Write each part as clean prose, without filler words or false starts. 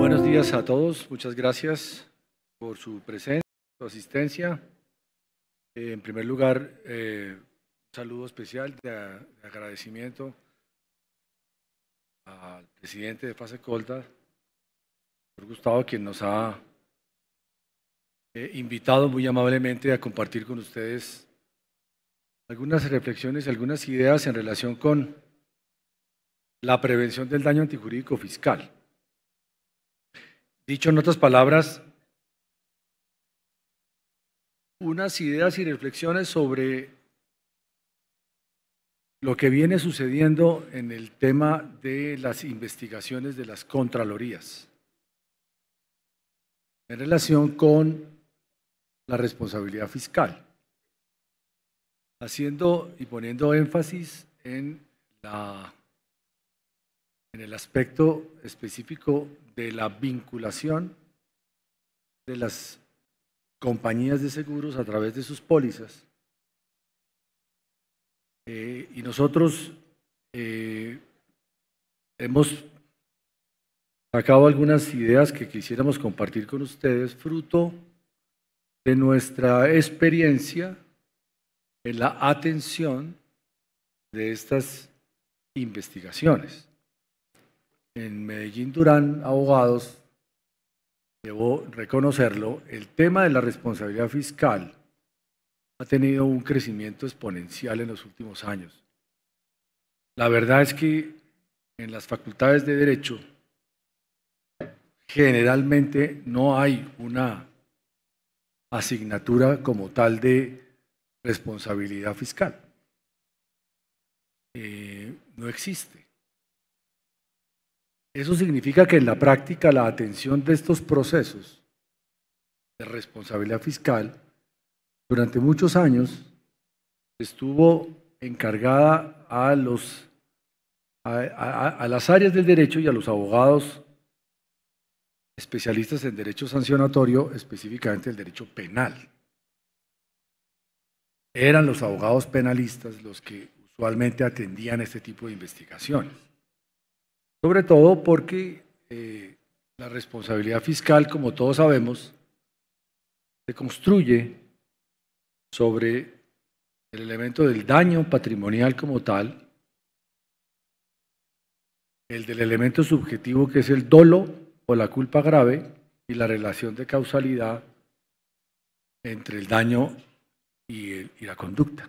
Buenos días a todos, muchas gracias por su presencia, su asistencia. En primer lugar, un saludo especial de agradecimiento al presidente de FASECOLDA, doctor Gustavo, quien nos ha invitado muy amablemente a compartir con ustedes algunas reflexiones, algunas ideas en relación con la prevención del daño antijurídico fiscal. Dicho en otras palabras, unas ideas y reflexiones sobre lo que viene sucediendo en el tema de las investigaciones de las contralorías en relación con la responsabilidad fiscal, haciendo y poniendo énfasis en el aspecto específico de la vinculación de las compañías de seguros a través de sus pólizas. Y nosotros hemos sacado algunas ideas que quisiéramos compartir con ustedes, fruto de nuestra experiencia en la atención de estas investigaciones. En Medellín Durán Abogados, debo reconocerlo, el tema de la responsabilidad fiscal ha tenido un crecimiento exponencial en los últimos años. La verdad es que en las facultades de Derecho generalmente no hay una asignatura como tal de responsabilidad fiscal. No existe. Eso significa que en la práctica la atención de estos procesos de responsabilidad fiscal durante muchos años estuvo encargada a las áreas del derecho y a los abogados especialistas en derecho sancionatorio, específicamente el derecho penal. Eran los abogados penalistas los que usualmente atendían este tipo de investigaciones. Sobre todo porque la responsabilidad fiscal, como todos sabemos, se construye sobre el elemento del daño patrimonial como tal, el del elemento subjetivo que es el dolo o la culpa grave y la relación de causalidad entre el daño y la conducta.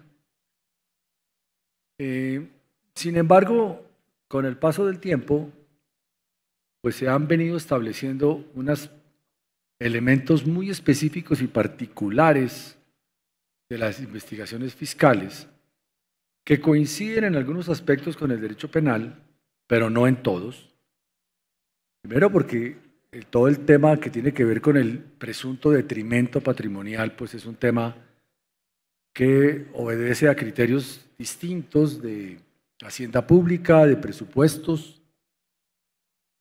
Sin embargo, con el paso del tiempo, pues se han venido estableciendo unos elementos muy específicos y particulares de las investigaciones fiscales que coinciden en algunos aspectos con el derecho penal, pero no en todos. Primero porque todo el tema que tiene que ver con el presunto detrimento patrimonial, pues es un tema que obedece a criterios distintos de hacienda pública, de presupuestos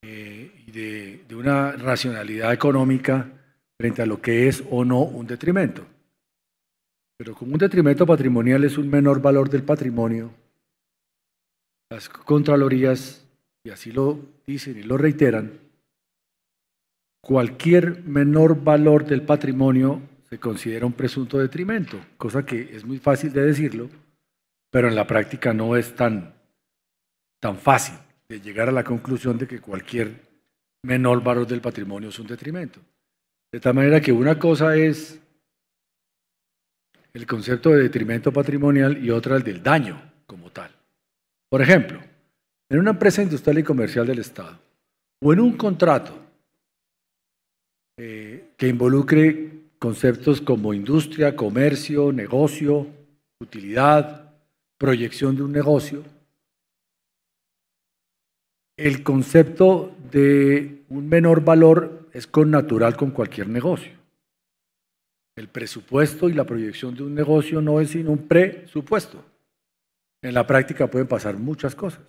y de una racionalidad económica frente a lo que es o no un detrimento. Pero como un detrimento patrimonial es un menor valor del patrimonio, las contralorías, y así lo dicen y lo reiteran, cualquier menor valor del patrimonio se considera un presunto detrimento, cosa que es muy fácil de decirlo, pero en la práctica no es tan fácil de llegar a la conclusión de que cualquier menor valor del patrimonio es un detrimento. De tal manera que una cosa es el concepto de detrimento patrimonial y otra el del daño como tal. Por ejemplo, en una empresa industrial y comercial del Estado o en un contrato que involucre conceptos como industria, comercio, negocio, utilidad, proyección de un negocio, el concepto de un menor valor es connatural con cualquier negocio. El presupuesto y la proyección de un negocio no es sino un presupuesto. En la práctica pueden pasar muchas cosas,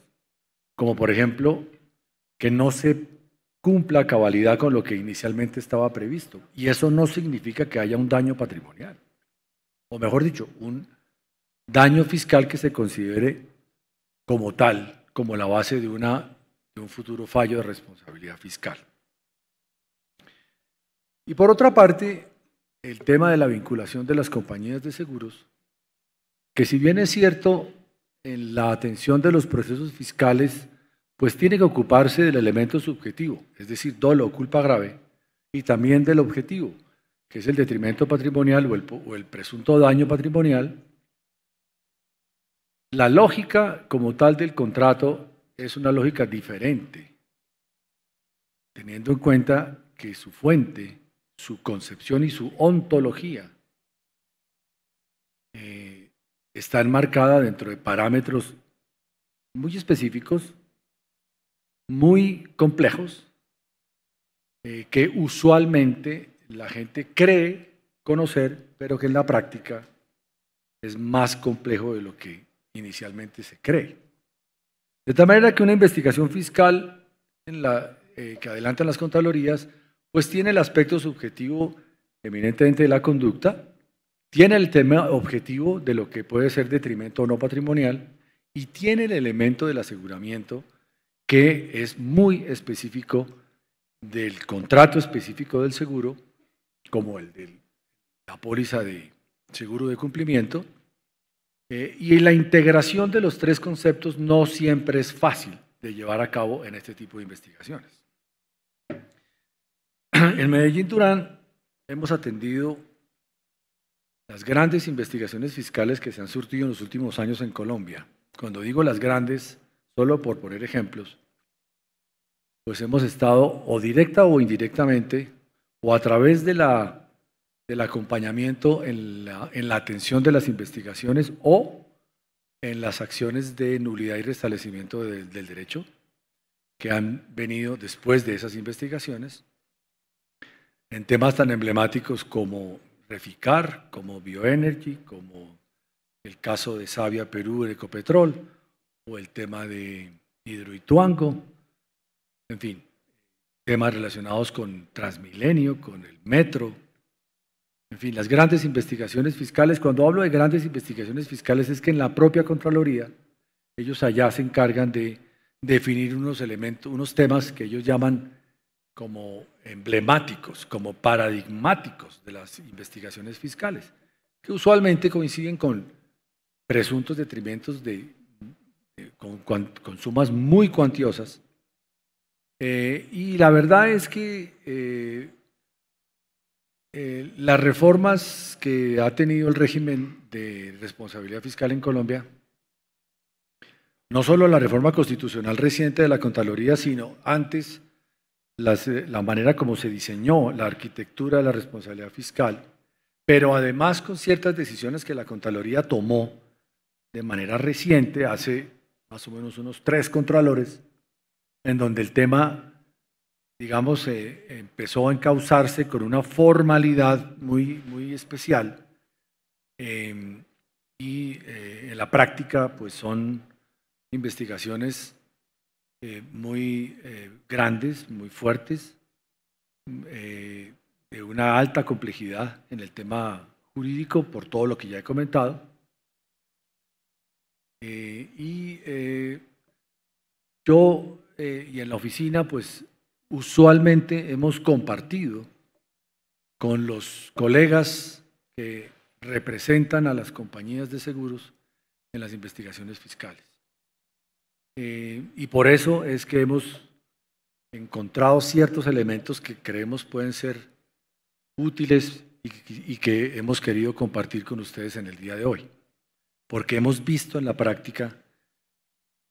como por ejemplo que no se cumpla a cabalidad con lo que inicialmente estaba previsto. Y eso no significa que haya un daño patrimonial, o mejor dicho, un daño fiscal que se considere como tal, como la base de un futuro fallo de responsabilidad fiscal. Y por otra parte, el tema de la vinculación de las compañías de seguros, que si bien es cierto, en la atención de los procesos fiscales, pues tiene que ocuparse del elemento subjetivo, es decir, dolo o culpa grave, y también del objetivo, que es el detrimento patrimonial o el presunto daño patrimonial. La lógica como tal del contrato es una lógica diferente, teniendo en cuenta que su fuente, su concepción y su ontología está enmarcada dentro de parámetros muy específicos, muy complejos, que usualmente la gente cree conocer, pero que en la práctica es más complejo de lo que inicialmente se cree. De tal manera que una investigación fiscal que adelantan las Contralorías, pues tiene el aspecto subjetivo eminentemente de la conducta, tiene el tema objetivo de lo que puede ser detrimento o no patrimonial y tiene el elemento del aseguramiento que es muy específico del contrato específico del seguro, como el de la póliza de seguro de cumplimiento, y la integración de los tres conceptos no siempre es fácil de llevar a cabo en este tipo de investigaciones. En Medellín Durán hemos atendido las grandes investigaciones fiscales que se han surtido en los últimos años en Colombia. Cuando digo las grandes, solo por poner ejemplos, pues hemos estado o directa o indirectamente o a través del acompañamiento en la atención de las investigaciones o en las acciones de nulidad y restablecimiento del derecho que han venido después de esas investigaciones, en temas tan emblemáticos como Reficar, como Bioenergy, como el caso de Savia Perú de Ecopetrol, o el tema de Hidroituango, en fin, temas relacionados con Transmilenio, con el metro, en fin, las grandes investigaciones fiscales. Cuando hablo de grandes investigaciones fiscales es que en la propia Contraloría, ellos allá se encargan de definir unos elementos, unos temas que ellos llaman como emblemáticos, como paradigmáticos de las investigaciones fiscales, que usualmente coinciden con presuntos detrimentos con sumas muy cuantiosas. Y la verdad es que las reformas que ha tenido el régimen de responsabilidad fiscal en Colombia, no solo la reforma constitucional reciente de la Contraloría, sino antes la manera como se diseñó la arquitectura de la responsabilidad fiscal, pero además con ciertas decisiones que la Contraloría tomó de manera reciente, hace más o menos unos 3 contralores, en donde el tema, digamos, empezó a encauzarse con una formalidad muy especial y en la práctica pues son investigaciones muy grandes, muy fuertes, de una alta complejidad en el tema jurídico por todo lo que ya he comentado. Yo y en la oficina pues usualmente hemos compartido con los colegas que representan a las compañías de seguros en las investigaciones fiscales. Y por eso es que hemos encontrado ciertos elementos que creemos pueden ser útiles y que hemos querido compartir con ustedes en el día de hoy, porque hemos visto en la práctica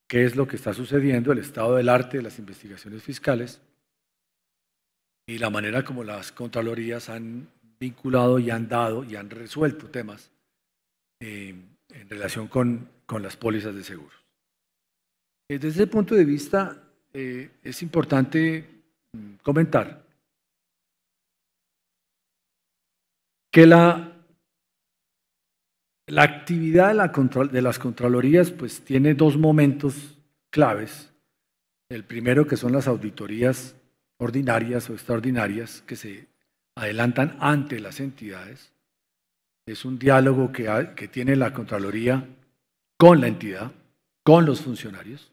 qué es lo que está sucediendo, el estado del arte de las investigaciones fiscales y la manera como las Contralorías han vinculado y han dado y han resuelto temas en relación con las pólizas de seguros. Desde ese punto de vista, es importante comentar que la actividad de las Contralorías pues, tiene 2 momentos claves. El primero, que son las auditorías ordinarias o extraordinarias que se adelantan ante las entidades. Es un diálogo que tiene la Contraloría con la entidad, con los funcionarios.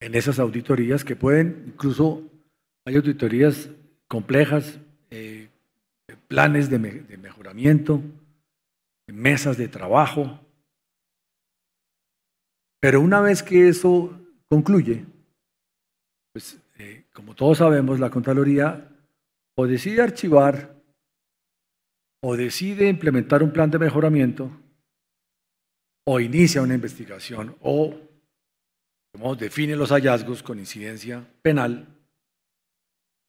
En esas auditorías que pueden, incluso hay auditorías complejas, planes de mejoramiento, mesas de trabajo. Pero una vez que eso concluye, pues como todos sabemos, la Contraloría o decide archivar o decide implementar un plan de mejoramiento o inicia una investigación o define los hallazgos con incidencia penal,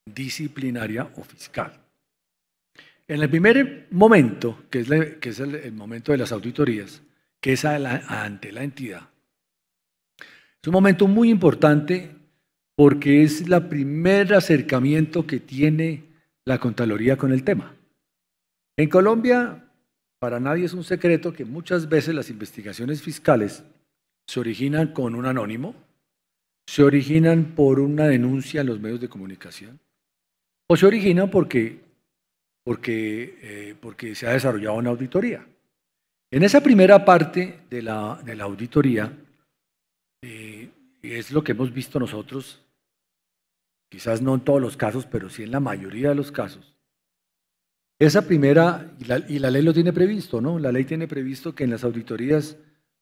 disciplinaria o fiscal. En el primer momento, que es el momento de las auditorías, que es ante la entidad, es un momento muy importante porque es el primer acercamiento que tiene la Contraloría con el tema. En Colombia, para nadie es un secreto que muchas veces las investigaciones fiscales se originan con un anónimo, se originan por una denuncia en los medios de comunicación, o se originan porque se ha desarrollado una auditoría. En esa primera parte de la auditoría, es lo que hemos visto nosotros, quizás no en todos los casos, pero sí en la mayoría de los casos. Esa primera, y la ley lo tiene previsto, ¿no? La ley tiene previsto que en las auditorías,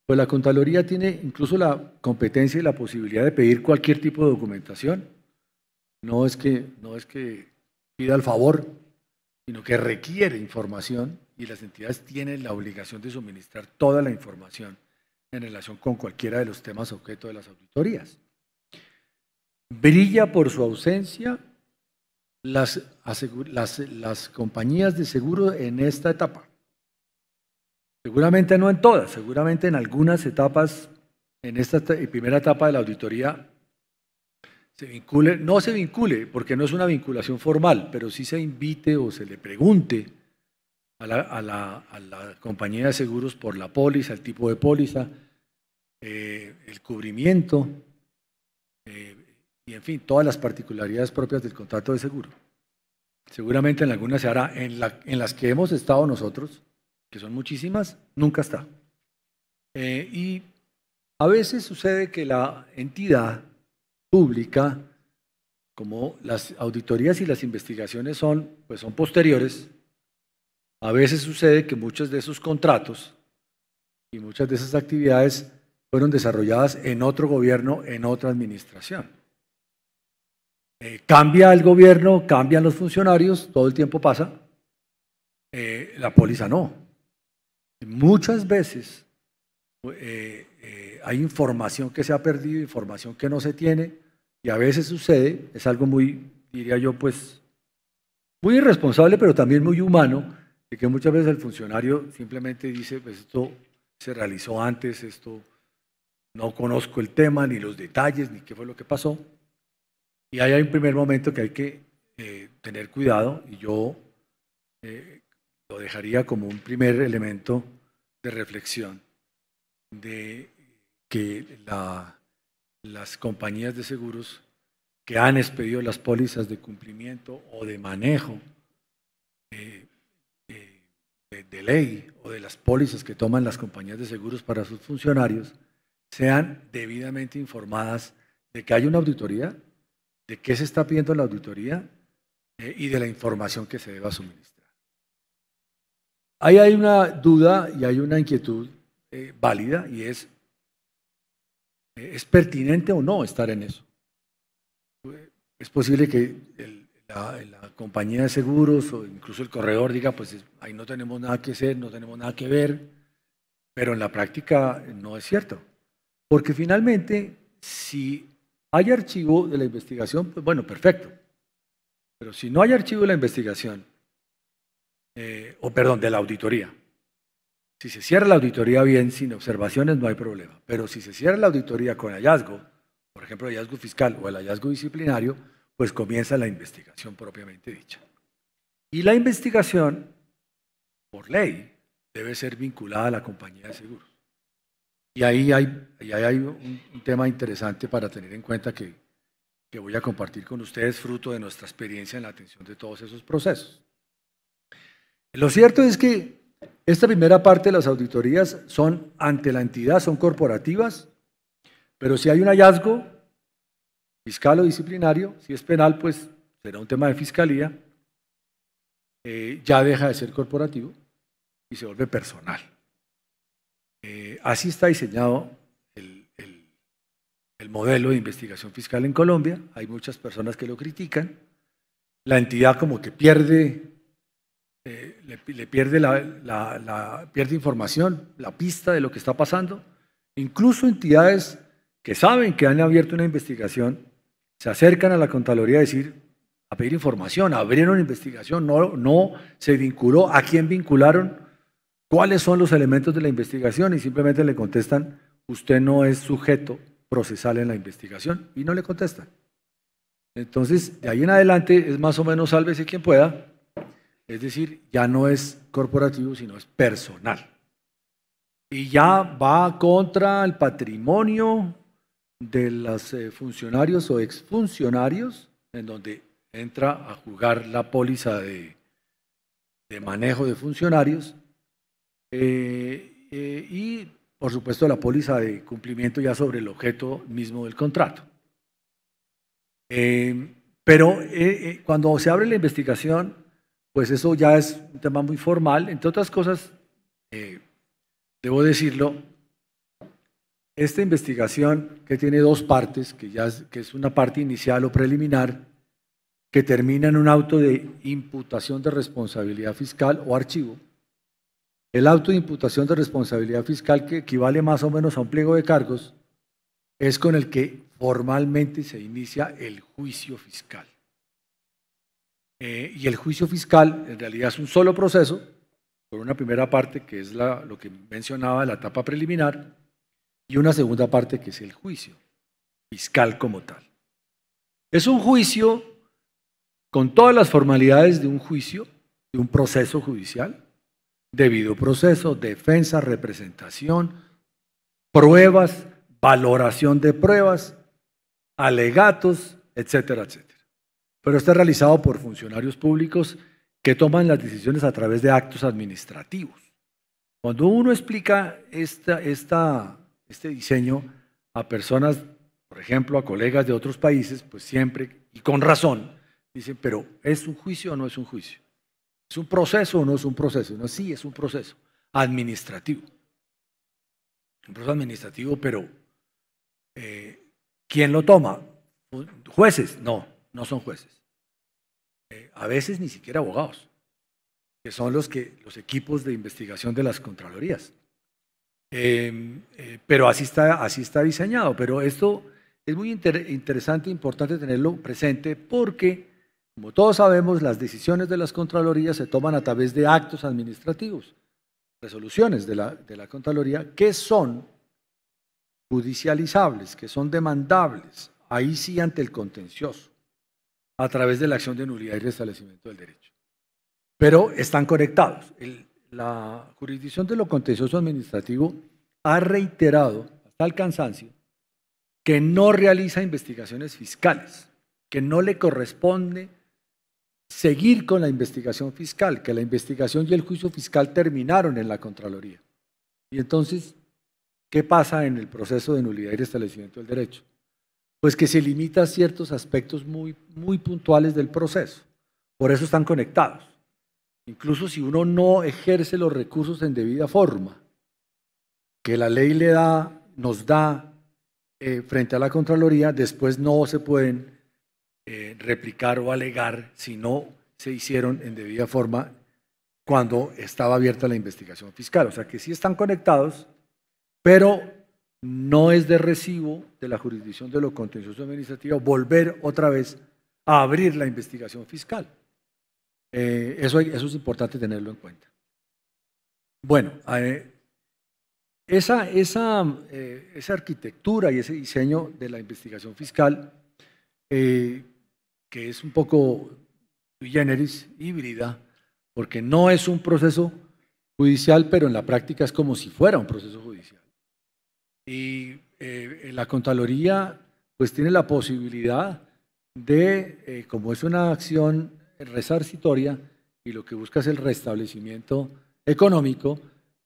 pues la Contraloría tiene incluso la competencia y la posibilidad de pedir cualquier tipo de documentación. No es que pida el favor, sino que requiere información y las entidades tienen la obligación de suministrar toda la información en relación con cualquiera de los temas objeto de las auditorías. Brilla por su ausencia las compañías de seguro en esta etapa. Seguramente no en todas, seguramente en algunas etapas, en esta primera etapa de la auditoría, no se vincule, porque no es una vinculación formal, pero sí se invite o se le pregunte a la compañía de seguros por la póliza, el tipo de póliza, el cubrimiento, y en fin, todas las particularidades propias del contrato de seguro. Seguramente en algunas se hará, en las que hemos estado nosotros, que son muchísimas, nunca está. Y a veces sucede que la entidad pública, como las auditorías y las investigaciones son posteriores, a veces sucede que muchos de esos contratos y muchas de esas actividades fueron desarrolladas en otro gobierno, en otra administración. Cambia el gobierno, cambian los funcionarios, todo el tiempo pasa, la póliza no. Muchas veces hay información que se ha perdido, información que no se tiene, y a veces sucede, es algo muy, diría yo, pues, muy irresponsable, pero también muy humano, de que muchas veces el funcionario simplemente dice, pues esto se realizó antes, esto no conozco el tema, ni los detalles, ni qué fue lo que pasó. Y ahí hay un primer momento que hay que tener cuidado, y yo lo dejaría como un primer elemento de reflexión, de que las compañías de seguros que han expedido las pólizas de cumplimiento o de manejo de ley o de las pólizas que toman las compañías de seguros para sus funcionarios sean debidamente informadas de que hay una auditoría, de qué se está pidiendo en la auditoría y de la información que se deba suministrar. Ahí hay una duda y hay una inquietud válida, y ¿es pertinente o no estar en eso? Es posible que la compañía de seguros o incluso el corredor diga, pues ahí no tenemos nada que hacer, no tenemos nada que ver, pero en la práctica no es cierto. Porque finalmente, si hay archivo de la investigación, pues bueno, perfecto. Pero si no hay archivo de la investigación, de la auditoría, si se cierra la auditoría bien, sin observaciones, no hay problema. Pero si se cierra la auditoría con hallazgo, por ejemplo, el hallazgo fiscal o el hallazgo disciplinario, pues comienza la investigación propiamente dicha. Y la investigación, por ley, debe ser vinculada a la compañía de seguros. Y ahí hay un tema interesante para tener en cuenta que voy a compartir con ustedes, fruto de nuestra experiencia en la atención de todos esos procesos. Lo cierto es que esta primera parte de las auditorías son ante la entidad, son corporativas, pero si hay un hallazgo fiscal o disciplinario, si es penal, pues será un tema de fiscalía, ya deja de ser corporativo y se vuelve personal. Así está diseñado el modelo de investigación fiscal en Colombia. Hay muchas personas que lo critican. La entidad como que pierde, pierde información, la pista de lo que está pasando. Incluso entidades que saben que han abierto una investigación se acercan a la Contraloría a pedir información, abrieron investigación, no se vinculó, a quién vincularon, cuáles son los elementos de la investigación y simplemente le contestan, usted no es sujeto procesal en la investigación y no le contestan. Entonces, de ahí en adelante es más o menos sálvese quien pueda, es decir, ya no es corporativo, sino es personal. Y ya va contra el patrimonio de los funcionarios o exfuncionarios, en donde entra a jugar la póliza de manejo de funcionarios y, por supuesto, la póliza de cumplimiento ya sobre el objeto mismo del contrato. Pero cuando se abre la investigación, pues eso ya es un tema muy formal. Entre otras cosas, debo decirlo, esta investigación que tiene dos partes, que es una parte inicial o preliminar, que termina en un auto de imputación de responsabilidad fiscal o archivo. El auto de imputación de responsabilidad fiscal, que equivale más o menos a un pliego de cargos, es con el que formalmente se inicia el juicio fiscal. Y el juicio fiscal en realidad es un solo proceso, por una primera parte que es lo que mencionaba, la etapa preliminar, y una segunda parte que es el juicio fiscal como tal. Es un juicio con todas las formalidades de un juicio, de un proceso judicial, debido proceso, defensa, representación, pruebas, valoración de pruebas, alegatos, etcétera, etcétera. Pero está realizado por funcionarios públicos que toman las decisiones a través de actos administrativos. Cuando uno explica este diseño a personas, por ejemplo, a colegas de otros países, pues siempre, y con razón, dicen, pero ¿es un juicio o no es un juicio? ¿Es un proceso o no es un proceso? No, sí, es un proceso administrativo. Un proceso administrativo, pero ¿quién lo toma? ¿Jueces? No, no son jueces. A veces ni siquiera abogados, que son los equipos de investigación de las contralorías. Pero así está diseñado. Pero esto es muy interesante e importante tenerlo presente porque, como todos sabemos, las decisiones de las contralorías se toman a través de actos administrativos, resoluciones de la Contraloría, que son judicializables, que son demandables, ahí sí ante el contencioso, a través de la acción de nulidad y restablecimiento del derecho. Pero están conectados. La jurisdicción de lo contencioso administrativo ha reiterado hasta el cansancio que no realiza investigaciones fiscales, que no le corresponde seguir con la investigación fiscal, que la investigación y el juicio fiscal terminaron en la Contraloría. Y entonces, ¿qué pasa en el proceso de nulidad y restablecimiento del derecho? Pues que se limita a ciertos aspectos muy, muy puntuales del proceso. Por eso están conectados. Incluso si uno no ejerce los recursos en debida forma, que la ley nos da frente a la Contraloría, después no se pueden replicar o alegar si no se hicieron en debida forma cuando estaba abierta la investigación fiscal. O sea que sí están conectados, pero no es de recibo de la jurisdicción de lo contencioso administrativo volver otra vez a abrir la investigación fiscal. Eso es importante tenerlo en cuenta. Bueno, esa arquitectura y ese diseño de la investigación fiscal, que es un poco sui generis, híbrida, porque no es un proceso judicial, pero en la práctica es como si fuera un proceso judicial. Y la Contraloría pues tiene la posibilidad de, como es una acción resarcitoria y lo que busca es el restablecimiento económico,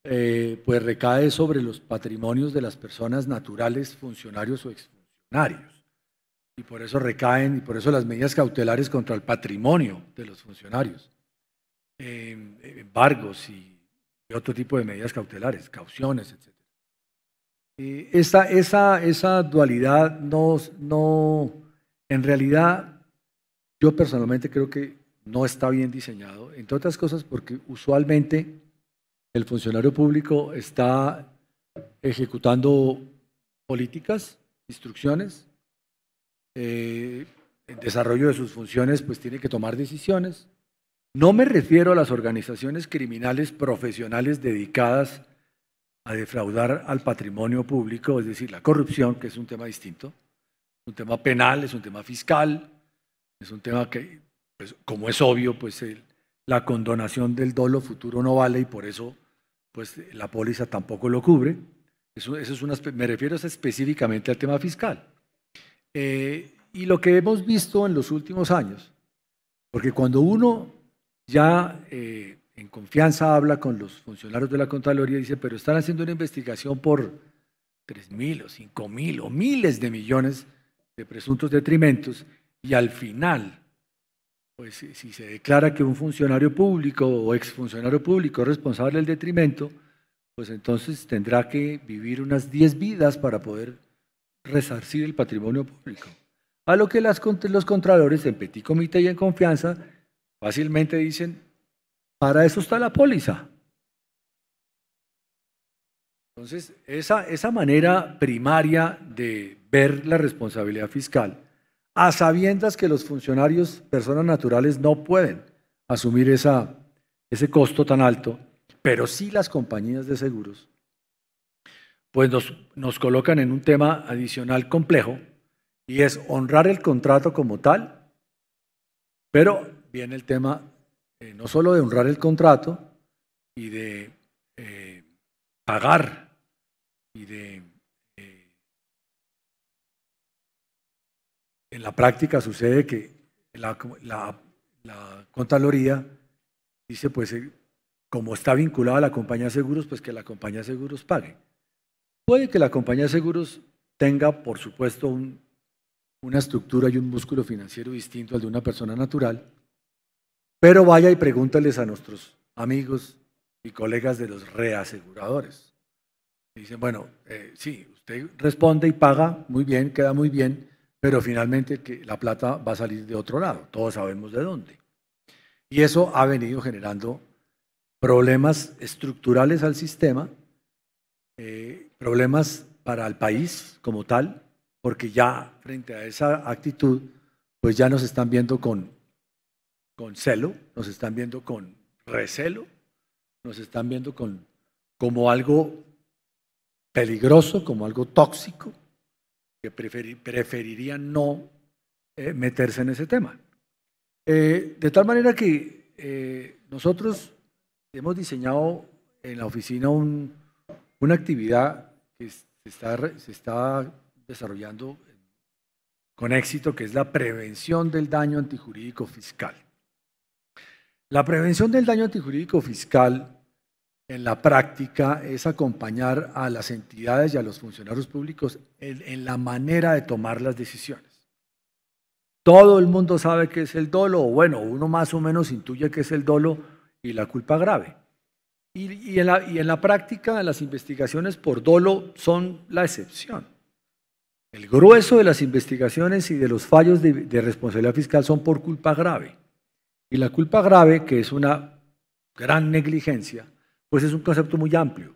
pues recae sobre los patrimonios de las personas naturales, funcionarios o exfuncionarios. y por eso recaen, y por eso las medidas cautelares contra el patrimonio de los funcionarios, embargos y otro tipo de medidas cautelares, cauciones, etc. Esa dualidad en realidad, yo personalmente creo que no está bien diseñado, entre otras cosas porque usualmente el funcionario público está ejecutando políticas, instrucciones, en desarrollo de sus funciones pues tiene que tomar decisiones. No me refiero a las organizaciones criminales profesionales dedicadas a defraudar al patrimonio público, es decir, la corrupción, que es un tema distinto, es un tema penal, es un tema fiscal, es un tema que, pues, como es obvio, pues la condonación del dolo futuro no vale y por eso pues, la póliza tampoco lo cubre. Me refiero específicamente al tema fiscal. Y lo que hemos visto en los últimos años, porque cuando uno ya en confianza habla con los funcionarios de la Contraloría y dice, pero están haciendo una investigación por 3.000 o 5.000 o miles de millones de presuntos detrimentos y al final, pues si se declara que un funcionario público o exfuncionario público es responsable del detrimento, pues entonces tendrá que vivir unas 10 vidas para poder resarcir el patrimonio público. A lo que los contralores en petit comité y en confianza fácilmente dicen, para eso está la póliza. Entonces, esa manera primaria de ver la responsabilidad fiscal, a sabiendas que los funcionarios, personas naturales, no pueden asumir ese costo tan alto, pero sí las compañías de seguros, pues nos colocan en un tema adicional complejo, y es honrar el contrato como tal, pero viene el tema no solo de honrar el contrato y de pagar y de... en la práctica sucede que la Contraloría dice, pues como está vinculada a la compañía de seguros, pues que la compañía de seguros pague. Puede que la compañía de seguros tenga, por supuesto, una estructura y un músculo financiero distinto al de una persona natural, pero vaya y pregúntales a nuestros amigos y colegas de los reaseguradores. Y dicen, bueno, sí, usted responde y paga, muy bien, queda muy bien, pero finalmente que la plata va a salir de otro lado, todos sabemos de dónde. Y eso ha venido generando problemas estructurales al sistema, problemas para el país como tal, porque ya frente a esa actitud, pues ya nos están viendo con celo, nos están viendo con recelo, nos están viendo como algo peligroso, como algo tóxico, que preferirían no meterse en ese tema. De tal manera que nosotros hemos diseñado en la oficina una actividad que se está desarrollando con éxito, que es la prevención del daño antijurídico fiscal. La prevención del daño antijurídico fiscal en la práctica es acompañar a las entidades y a los funcionarios públicos en la manera de tomar las decisiones. Todo el mundo sabe qué es el dolo, o bueno, uno más o menos intuye qué es el dolo y la culpa grave. Y en la práctica, las investigaciones por dolo son la excepción. El grueso de las investigaciones y de los fallos de responsabilidad fiscal son por culpa grave. Y la culpa grave, que es una gran negligencia, pues es un concepto muy amplio.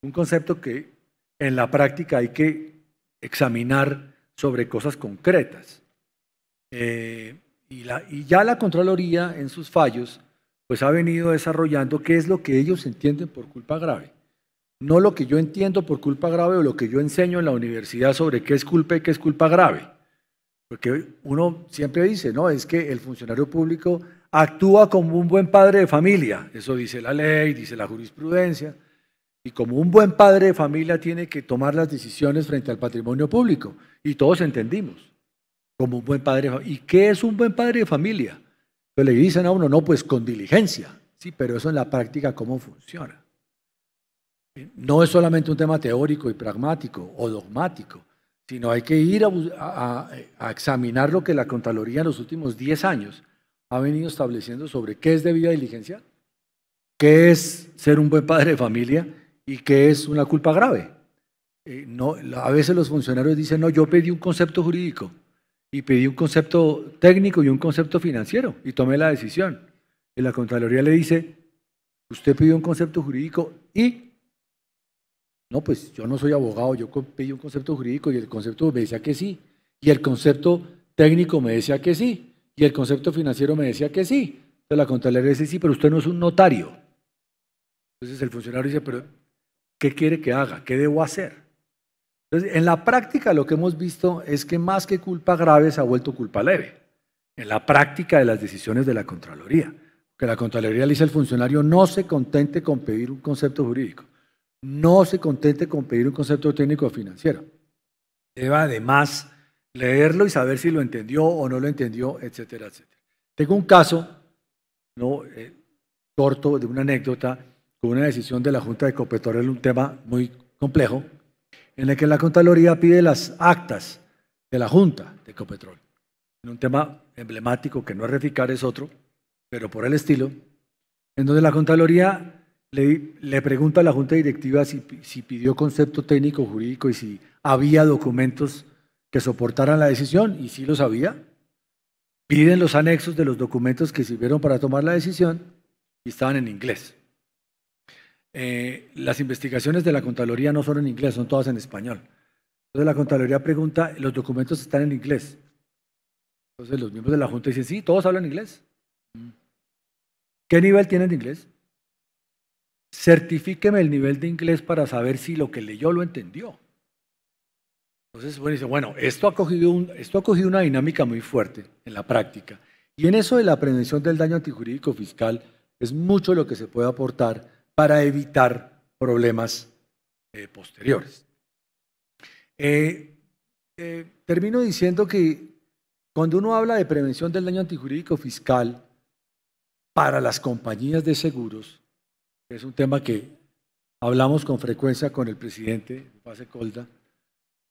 Un concepto que en la práctica hay que examinar sobre cosas concretas. Y ya la Contraloría en sus fallos pues ha venido desarrollando qué es lo que ellos entienden por culpa grave. No lo que yo entiendo por culpa grave o lo que yo enseño en la universidad sobre qué es culpa y qué es culpa grave. Porque uno siempre dice, no, es que el funcionario público actúa como un buen padre de familia. Eso dice la ley, dice la jurisprudencia. Y como un buen padre de familia tiene que tomar las decisiones frente al patrimonio público. Y todos entendimos, como un buen padre de familia. ¿Y qué es un buen padre de familia? Pues le dicen a uno, no, pues con diligencia. Sí, pero eso en la práctica, ¿cómo funciona? No es solamente un tema teórico y pragmático o dogmático, sino hay que ir a examinar lo que la Contraloría en los últimos 10 años ha venido estableciendo sobre qué es debida diligencia, qué es ser un buen padre de familia y qué es una culpa grave. No, a veces los funcionarios dicen, no, yo pedí un concepto jurídico y pedí un concepto técnico y un concepto financiero y tomé la decisión. Y la Contraloría le dice, usted pidió un concepto jurídico y, no, pues yo no soy abogado, yo pedí un concepto jurídico y el concepto me decía que sí, y el concepto técnico me decía que sí, y el concepto financiero me decía que sí. Entonces la Contraloría dice, sí, pero usted no es un notario. Entonces el funcionario dice, pero ¿qué quiere que haga? ¿Qué debo hacer? Entonces, en la práctica lo que hemos visto es que más que culpa grave se ha vuelto culpa leve, en la práctica de las decisiones de la Contraloría. Que la Contraloría le dice al funcionario, no se contente con pedir un concepto jurídico, no se contente con pedir un concepto técnico o financiero. Debe además leerlo y saber si lo entendió o no lo entendió, etcétera, etcétera. Tengo un caso, ¿no? Corto, de una anécdota, con una decisión de la Junta de Ecopetrol, un tema muy complejo, en el que la Contraloría pide las actas de la Junta de Ecopetrol. En un tema emblemático que no es Reficar, es otro, pero por el estilo, en donde la Contraloría le pregunta a la Junta Directiva si pidió concepto técnico jurídico y si había documentos que soportaran la decisión, y sí los había. Piden los anexos de los documentos que sirvieron para tomar la decisión y estaban en inglés. Las investigaciones de la Contraloría no son en inglés, son todas en español. Entonces la Contraloría pregunta, ¿los documentos están en inglés? Entonces los miembros de la Junta dicen, sí, todos hablan inglés. ¿Qué nivel tienen de inglés? Certifíqueme el nivel de inglés para saber si lo que leyó lo entendió. Entonces, bueno, dice, bueno, esto ha cogido una dinámica muy fuerte en la práctica. Y en eso de la prevención del daño antijurídico fiscal es mucho lo que se puede aportar para evitar problemas posteriores. Termino diciendo que cuando uno habla de prevención del daño antijurídico fiscal para las compañías de seguros, es un tema que hablamos con frecuencia con el presidente Pase Colda,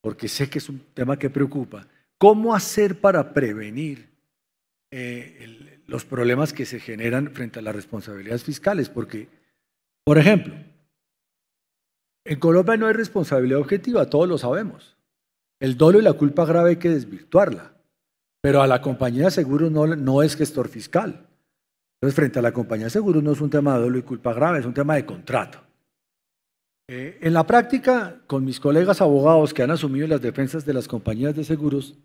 porque sé que es un tema que preocupa. ¿Cómo hacer para prevenir los problemas que se generan frente a las responsabilidades fiscales? Porque, por ejemplo, en Colombia no hay responsabilidad objetiva, todos lo sabemos. El dolo y la culpa grave hay que desvirtuarla, pero a la compañía de seguros no es gestor fiscal. Entonces, frente a la compañía de seguros no es un tema de dolo y culpa grave, es un tema de contrato. En la práctica, con mis colegas abogados que han asumido las defensas de las compañías de seguros,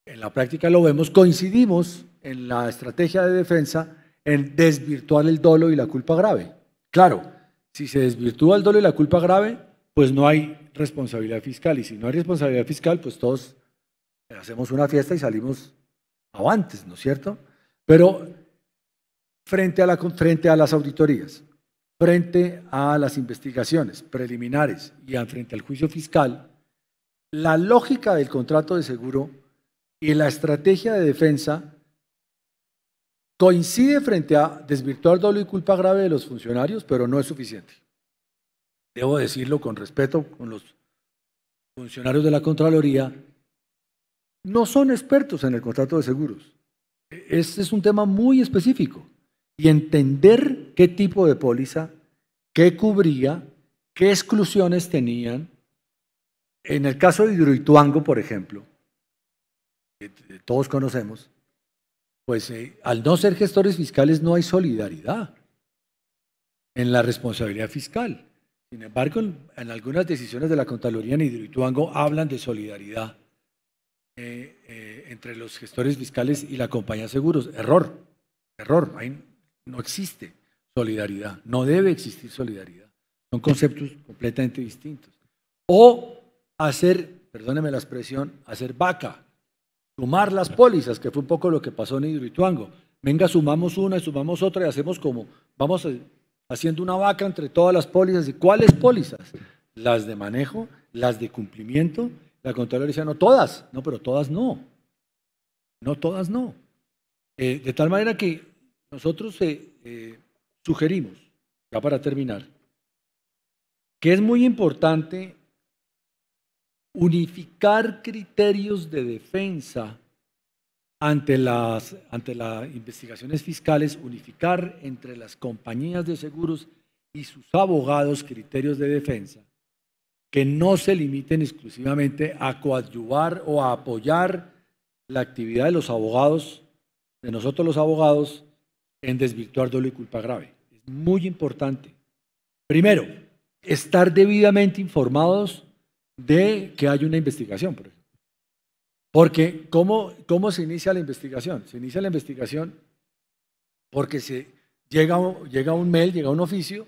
en la práctica lo vemos, coincidimos en la estrategia de defensa en desvirtuar el dolo y la culpa grave. Claro, si se desvirtúa el dolo y la culpa grave, pues no hay responsabilidad fiscal, y si no hay responsabilidad fiscal, pues todos hacemos una fiesta y salimos avantes, ¿no es cierto? Pero frente a las auditorías, frente a las investigaciones preliminares y frente al juicio fiscal, la lógica del contrato de seguro y la estrategia de defensa coincide frente a desvirtuar dolo y culpa grave de los funcionarios, pero no es suficiente. Debo decirlo con respeto con los funcionarios de la Contraloría, no son expertos en el contrato de seguros. Este es un tema muy específico. Y entender qué tipo de póliza, qué cubría, qué exclusiones tenían. En el caso de Hidroituango, por ejemplo, que todos conocemos, pues al no ser gestores fiscales no hay solidaridad en la responsabilidad fiscal. Sin embargo, en algunas decisiones de la Contraloría en Hidroituango hablan de solidaridad entre los gestores fiscales y la compañía de seguros. Error. Ahí no existe solidaridad, no debe existir solidaridad. Son conceptos completamente distintos. O hacer, perdóneme la expresión, hacer vaca, sumar las pólizas, que fue un poco lo que pasó en Hidroituango. Venga, sumamos una y sumamos otra y hacemos como, vamos haciendo una vaca entre todas las pólizas. ¿Y cuáles pólizas? Las de manejo, las de cumplimiento. La Contraloría decía, no todas, no, pero todas no. No todas no. De tal manera que nosotros sugerimos, ya para terminar, que es muy importante unificar criterios de defensa ante las investigaciones fiscales, unificar entre las compañías de seguros y sus abogados criterios de defensa que no se limiten exclusivamente a coadyuvar o a apoyar la actividad de los abogados, de nosotros los abogados, en desvirtuar dolo y culpa grave. Es muy importante. Primero, estar debidamente informados de que hay una investigación, por ejemplo. Porque, ¿cómo se inicia la investigación? Se inicia la investigación porque llega un mail, llega un oficio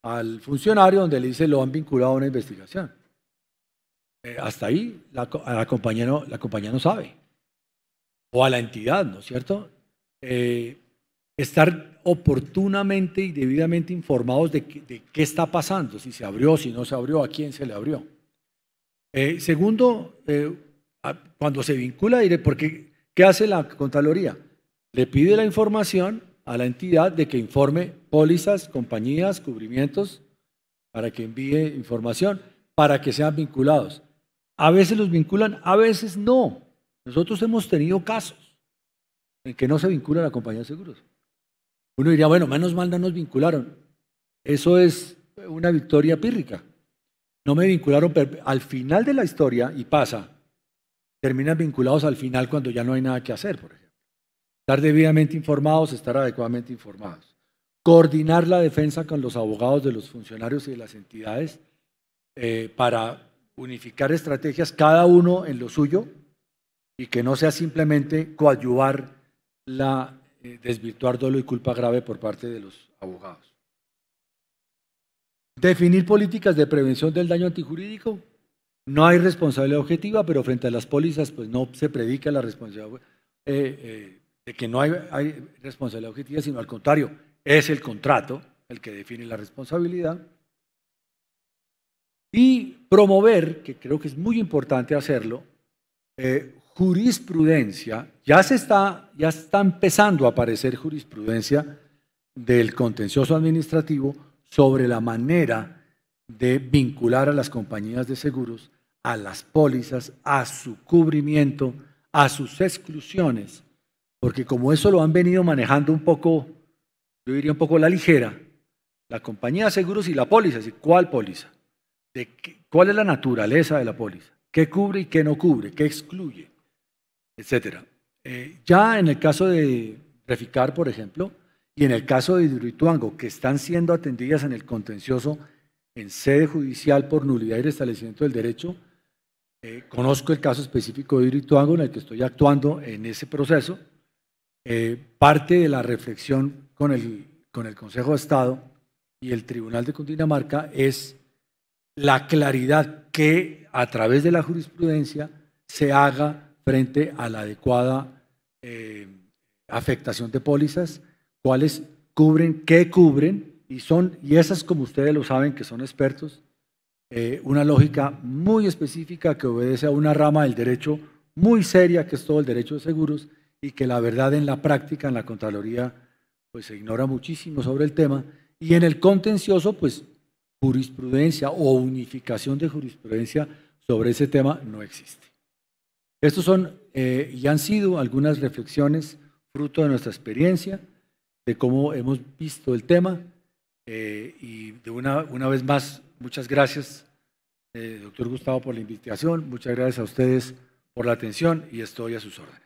al funcionario donde le dice lo han vinculado a una investigación. Hasta ahí la compañía no sabe. O a la entidad, ¿no es cierto? Estar oportunamente y debidamente informados de qué está pasando, si se abrió, si no se abrió, a quién se le abrió. Segundo, cuando se vincula, porque ¿qué hace la Contraloría? Le pide la información a la entidad de que informe pólizas, compañías, cubrimientos, para que envíe información, para que sean vinculados. A veces los vinculan, a veces no. Nosotros hemos tenido casos en que no se vincula la compañía de seguros. Uno diría, bueno, menos mal no nos vincularon. Eso es una victoria pírrica. No me vincularon, pero al final de la historia, y pasa, terminan vinculados al final cuando ya no hay nada que hacer, por ejemplo. Estar debidamente informados, estar adecuadamente informados. Coordinar la defensa con los abogados de los funcionarios y de las entidades para unificar estrategias, cada uno en lo suyo, y que no sea simplemente coadyuvar desvirtuar dolo y culpa grave por parte de los abogados. Definir políticas de prevención del daño antijurídico. No hay responsabilidad objetiva, pero frente a las pólizas pues no se predica la responsabilidad de que no hay responsabilidad objetiva, sino al contrario, es el contrato el que define la responsabilidad. Y promover, que creo que es muy importante hacerlo, jurisprudencia. Ya está empezando a aparecer jurisprudencia del contencioso administrativo sobre la manera de vincular a las compañías de seguros, a las pólizas, a su cubrimiento, a sus exclusiones, porque como eso lo han venido manejando un poco, yo diría un poco a la ligera, la compañía de seguros y la póliza. ¿Cuál póliza? ¿Cuál es la naturaleza de la póliza? ¿Qué cubre y qué no cubre? ¿Qué excluye? Etcétera. Ya en el caso de Reficar, por ejemplo, y en el caso de Hidroituango, que están siendo atendidas en el contencioso en sede judicial por nulidad y restablecimiento del derecho, conozco el caso específico de Hidroituango en el que estoy actuando en ese proceso. Parte de la reflexión con el Consejo de Estado y el Tribunal de Cundinamarca es la claridad que a través de la jurisprudencia se haga frente a la adecuada afectación de pólizas, cuáles cubren, qué cubren, y esas, como ustedes lo saben, que son expertos, una lógica muy específica que obedece a una rama del derecho muy seria, que es todo el derecho de seguros, y que la verdad en la práctica, en la Contraloría, pues se ignora muchísimo sobre el tema, y en el contencioso, pues jurisprudencia o unificación de jurisprudencia sobre ese tema no existe. Estos son y han sido algunas reflexiones fruto de nuestra experiencia, de cómo hemos visto el tema, y de una vez más, muchas gracias, doctor Gustavo, por la invitación, muchas gracias a ustedes por la atención y estoy a sus órdenes.